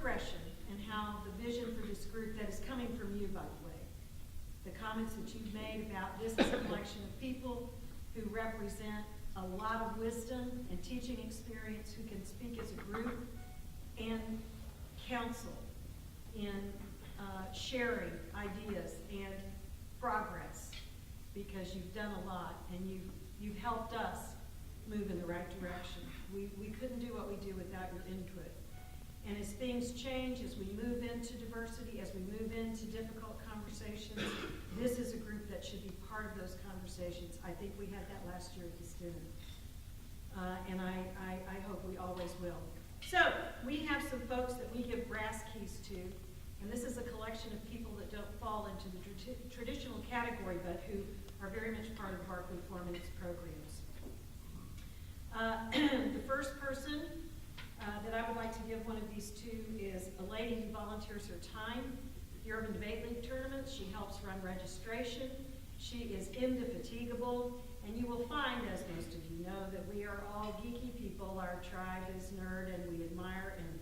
progression and how the vision for this group that is coming from you, by the way, the comments that you've made about this is a collection of people who represent a lot of wisdom and teaching experience, who can speak as a group and counsel in sharing ideas and progress, because you've done a lot and you've helped us move in the right direction. We couldn't do what we do without your input. And as things change, as we move into diversity, as we move into difficult conversations, this is a group that should be part of those conversations. I think we had that last year at the student. And I hope we always will. So, we have some folks that we give brass keys to, and this is a collection of people that don't fall into the traditional category, but who are very much part of Barclay Forum and its programs. The first person that I would like to give one of these to is a lady who volunteers her time at the Urban Debate League tournaments. She helps run registration. She is indefatigable, and you will find, as most of you know, that we are all geeky people. Our tribe is nerd, and we admire and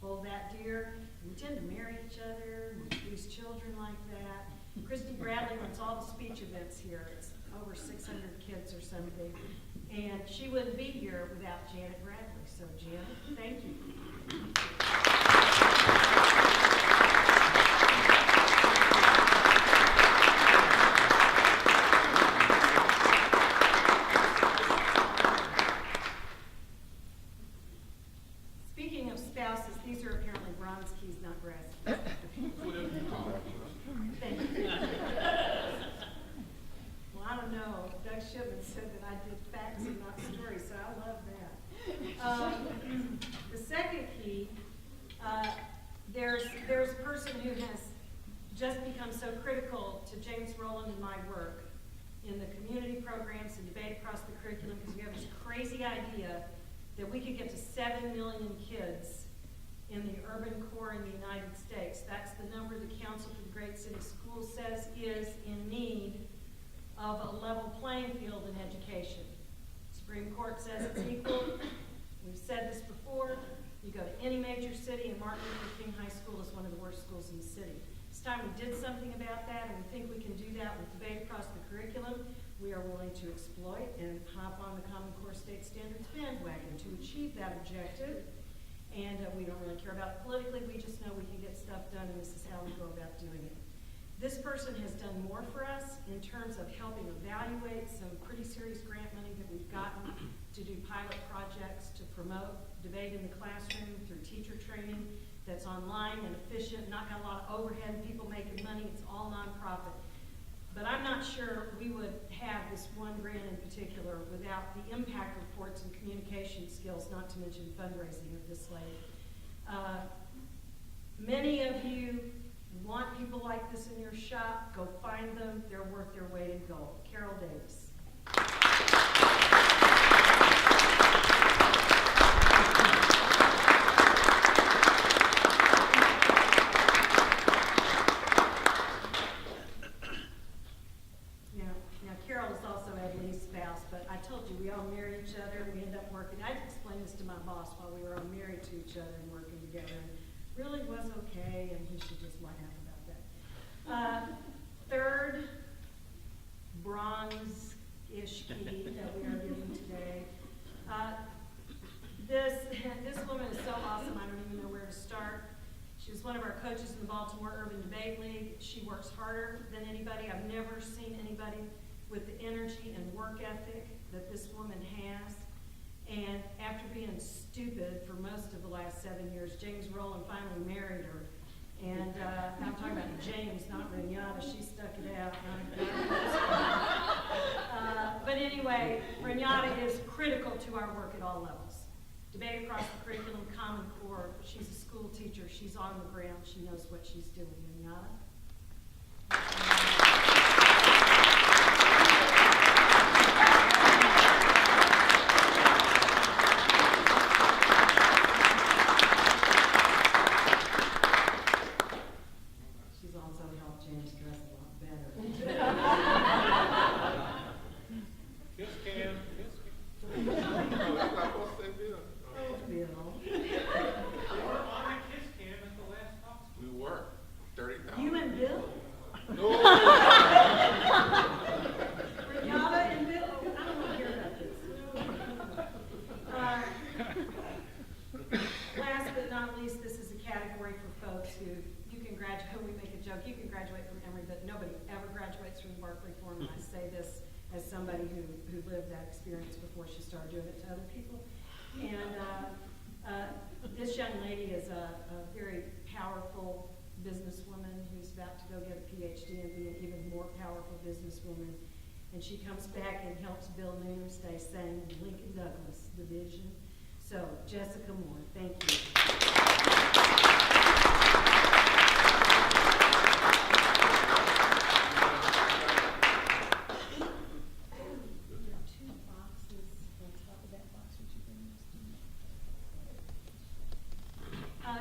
hold that dear. We tend to marry each other and produce children like that. Christy Bradley runs all the speech events here. It's over 600 kids or something. And she wouldn't be here without Janet Bradley. So Janet, thank you. Speaking of spouses, these are apparently bronze keys, not brass keys. Thank you. Well, I don't know. Doug Shipman said that I did facts and not stories, so I love that. The second key, there's a person who has just become so critical to James Rowland and my work in the community programs and debate across the curriculum, because we have this crazy idea that we could get to 7 million kids in the urban core in the United States. That's the number the Council for the Great City Schools says is in need of a level playing field in education. Supreme Court says it's equal. We've said this before. You go to any major city, and Martin Luther King High School is one of the worst schools in the city. It's time we did something about that, and we think we can do that with debate across the curriculum. We are willing to exploit and hop on the Common Core State Standards bandwagon to achieve that objective. And we don't really care about it politically. We just know we can get stuff done, and this is how we go about doing it. This person has done more for us in terms of helping evaluate some pretty serious grant money that we've gotten to do pilot projects to promote debate in the classroom through teacher training that's online and efficient, not got a lot of overhead and people making money. It's all nonprofit. But I'm not sure we would have this one grant in particular without the impact reports and communication skills, not to mention fundraising of this lady. Many of you want people like this in your shop. Go find them. They're worth their weight in gold. Carol Davis. Now Carol is also Edley's spouse, but I told you we all marry each other. We end up working. I explained this to my boss while we were all married to each other and working together. And really was okay, and he should just laugh about that. Third bronze-ish key that we are giving today. This woman is so awesome, I don't even know where to start. She was one of our coaches in the Baltimore Urban Debate League. She works harder than anybody. I've never seen anybody with the energy and work ethic that this woman has. And after being stupid for most of the last 7 years, James Rowland finally married her. And I'm talking about James, not Renata. She stuck it out. But anyway, Renata is critical to our work at all levels. Debate across the curriculum, Common Core. She's a school teacher. She's on the ground. She knows what she's doing. Renata? not least, this is a category for folks who you can graduate, we make a joke, you can graduate from Emory, but nobody ever graduates from the Barclay Forum. And I say this as somebody who lived that experience before she started doing it to other people. And this young lady is a very powerful businesswoman who's about to go get a PhD and be an even more powerful businesswoman. And she comes back and helps Bill Nooner stay sane in Lincoln Douglas division. So, Jessica Moore, thank you.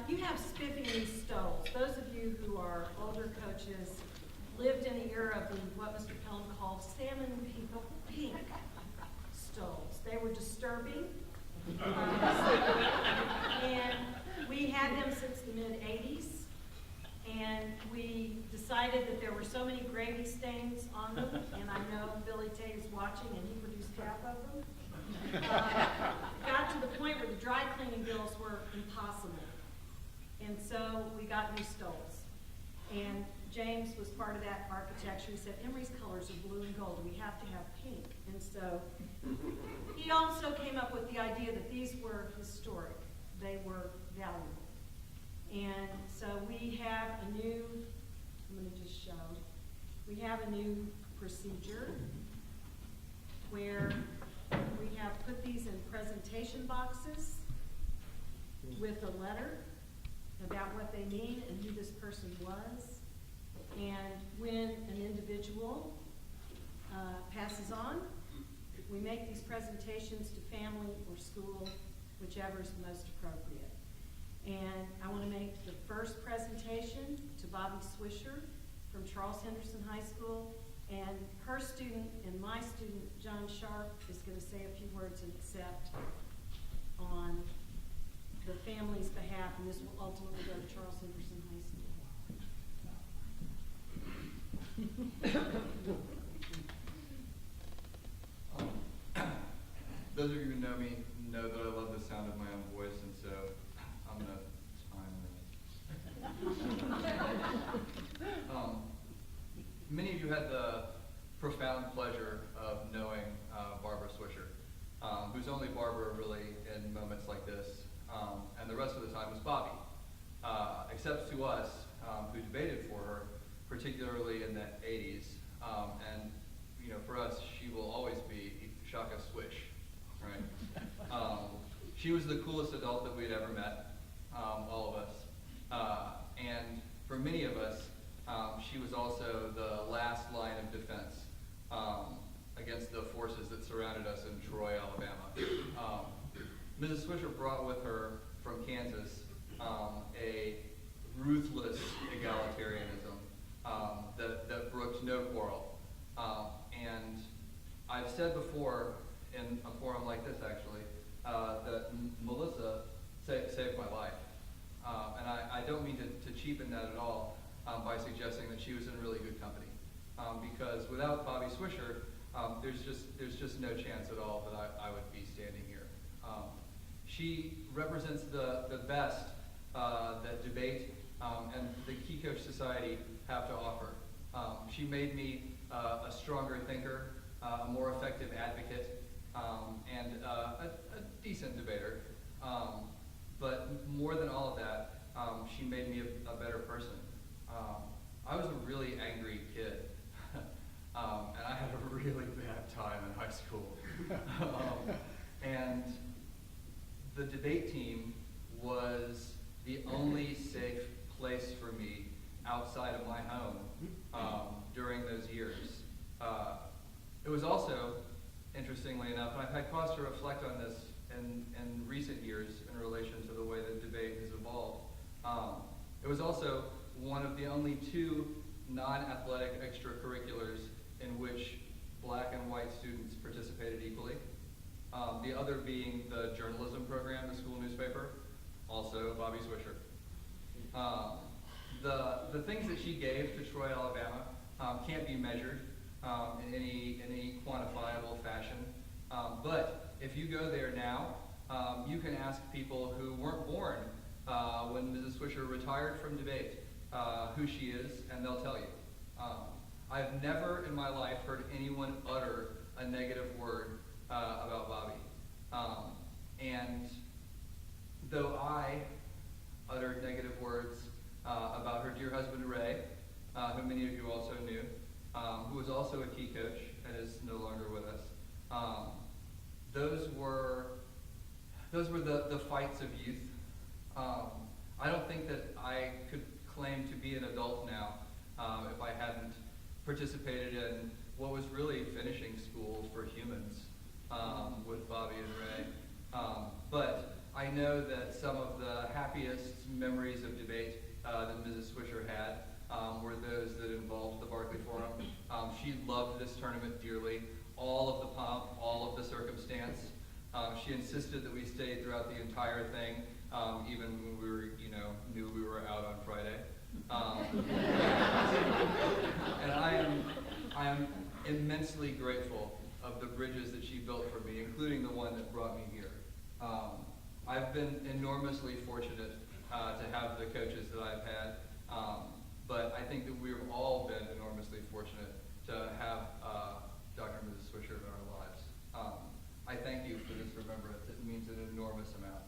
You have spiffing these Stolls. Those of you who are older coaches lived in the era of what Mr. Pelham called salmon pink Stolls. They were disturbing. And we had them since the mid-'80s. And we decided that there were so many gravy stains on them, and I know Billy Tate is watching, and he produced half of them. Got to the point where the dry cleaning bills were impossible. And so we got new Stolls. And James was part of that architecture. He said, Emory's colors are blue and gold. We have to have pink. And so he also came up with the idea that these were historic. They were valuable. And so we have a new, I'm going to just show, we have a new procedure where we have put these in presentation boxes with a letter about what they mean and who this person was. And when an individual passes on, we make these presentations to family or school, whichever is most appropriate. And I want to make the first presentation to Bobby Swisher from Charles Henderson High School. And her student and my student, John Sharp, is going to say a few words and accept on the family's behalf, and this will ultimately go to Charles Henderson High School. Those of you who know me know that I love the sound of my own voice, and so I'm going to time this. Many of you had the profound pleasure of knowing Barbara Swisher, who's only Barbara really in moments like this, and the rest of the time was Bobby, except to us who debated for her, particularly in the 80s. And you know, for us, she will always be Shaka Swish, right? She was the coolest adult that we had ever met, all of us. And for many of us, she was also the last line of defense against the forces that surrounded us in Troy, Alabama. Mrs. Swisher brought with her from Kansas a ruthless egalitarianism that brooked no quarrel. And I've said before in a forum like this, actually, that Melissa saved my life. And I don't mean to cheapen that at all by suggesting that she was in really good company. Because without Bobby Swisher, there's just no chance at all that I would be standing here. She represents the best that debate and the Key Coach Society have to offer. She made me a stronger thinker, a more effective advocate, and a decent debater. But more than all of that, she made me a better person. I was a really angry kid, and I had a really bad time in high school. And the debate team was the only safe place for me outside of my home during those years. It was also, interestingly enough, and I've had cause to reflect on this in recent years in relation to the way that debate has evolved. It was also one of the only two non-athletic extracurriculars in which black and white students participated equally. The other being the journalism program, the school newspaper, also Bobby Swisher. The things that she gave to Troy, Alabama can't be measured in any quantifiable fashion. But if you go there now, you can ask people who weren't born Mrs. Swisher retired from debate, who she is, and they'll tell you. I've never in my life heard anyone utter a negative word about Bobby. And though I uttered negative words about her dear husband Ray, who many of you also knew, who was also a key coach and is no longer with us. Those were the fights of youth. I don't think that I could claim to be an adult now if I hadn't participated in what was really finishing school for humans with Bobby and Ray. But I know that some of the happiest memories of debate that Mrs. Swisher had were those that involved the Barkley Forum. She loved this tournament dearly, all of the pomp, all of the circumstance. She insisted that we stayed throughout the entire thing, even when we were, knew we were out on Friday. And I am immensely grateful of the bridges that she built for me, including the one that brought me here. I've been enormously fortunate to have the coaches that I've had, but I think that we've all been enormously fortunate to have Dr. and Mrs. Swisher in our lives. I thank you for this remembrance. It means an enormous amount.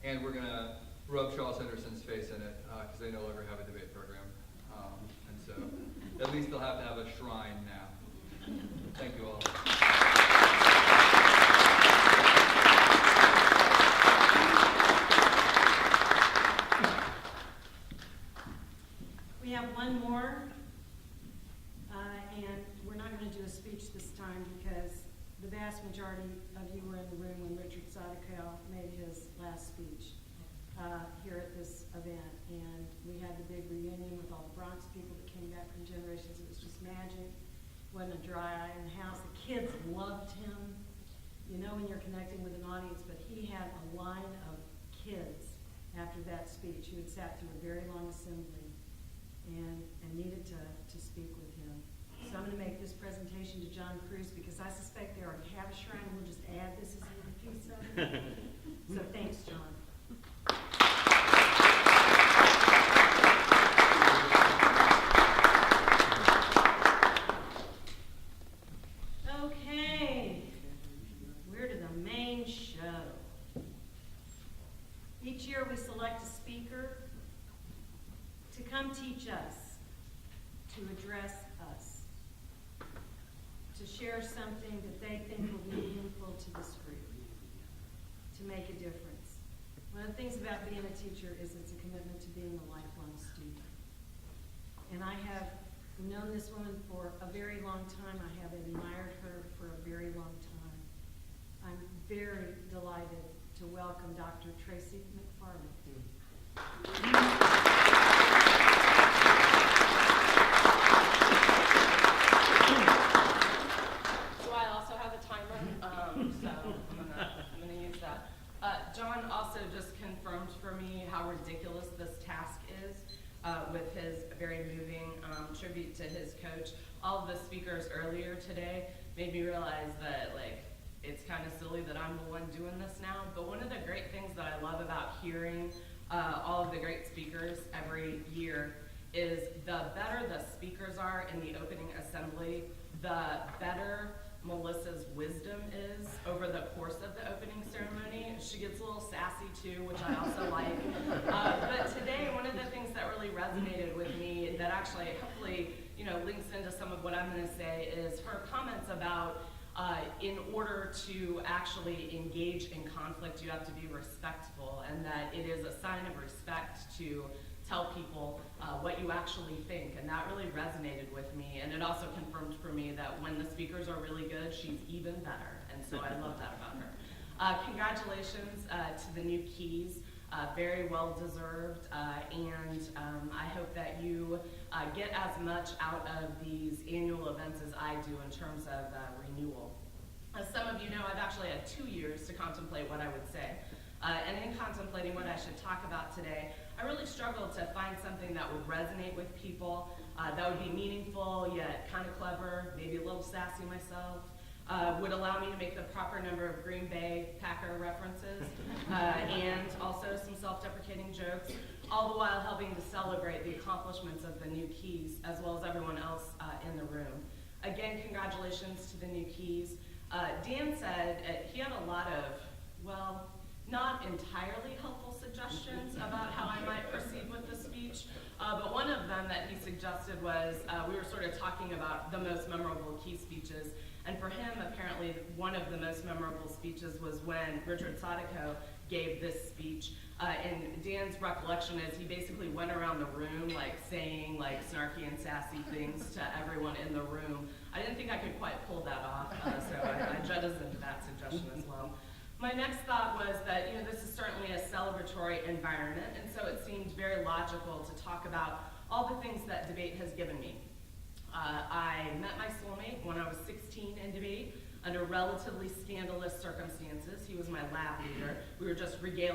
And we're going to rub Shaw Sanderson's face in it because they no longer have a debate program. And so at least they'll have to have a shrine now. Thank you all. We have one more, and we're not going to do a speech this time because the vast majority of you were in the room when Richard Sadikow made his last speech here at this event. And we had the big reunion with all the Bronx people that came back from generations. It was just magic. Wasn't a dry eye in the house. The kids loved him. You know when you're connecting with an audience, but he had a line of kids after that speech who had sat through a very long assembly and needed to speak with him. So I'm going to make this presentation to John Cruz because I suspect they already have a shrine. We'll just add this as a piece of it. So thanks, John. Okay, we're to the main show. Each year we select a speaker to come teach us, to address us, to share something that they think will be meaningful to this group, to make a difference. One of the things about being a teacher is it's a commitment to being a lifelong student. And I have known this woman for a very long time. I have admired her for a very long time. I'm very delighted to welcome Dr. Tracy McFarland. So I also have a timer, so I'm gonna use that. John also just confirmed for me how ridiculous this task is with his very moving tribute to his coach. All of the speakers earlier today made me realize that it's kind of silly that I'm the one doing this now, but one of the great things that I love about hearing all of the great speakers every year is the better the speakers are in the opening assembly, the better Melissa's wisdom is over the course of the opening ceremony. She gets a little sassy too, which I also like. But today, one of the things that really resonated with me that actually hopefully links into some of what I'm going to say is her comments about in order to actually engage in conflict, you have to be respectful, and that it is a sign of respect to tell people what you actually think, and that really resonated with me. And it also confirmed for me that when the speakers are really good, she's even better, and so I love that about her. Congratulations to the new keys, very well deserved, and I hope that you get as much out of these annual events as I do in terms of renewal. As some of you know, I've actually had 2 years to contemplate what I would say. And in contemplating what I should talk about today, I really struggled to find something that would resonate with people, that would be meaningful, yet kind of clever, maybe a little sassy myself, would allow me to make the proper number of Green Bay Packer references, and also some self-deprecating jokes, all the while helping to celebrate the accomplishments of the new Keys, as well as everyone else in the room. Again, congratulations to the new Keys. Dan said he had a lot of, well, not entirely helpful suggestions about how I might proceed with the speech, but one of them that he suggested was, we were sort of talking about the most memorable Key speeches, and for him, apparently, one of the most memorable speeches was when Richard Sadeko gave this speech. And Dan's recollection is he basically went around the room like saying like snarky and sassy things to everyone in the room. I didn't think I could quite pull that off, so I jettisoned that suggestion as well. My next thought was that, this is certainly a celebratory environment, and so it seemed very logical to talk about all the things that debate has given me. I met my soulmate when I was 16 in debate under relatively scandalous circumstances. He was my lab leader. We were just regaling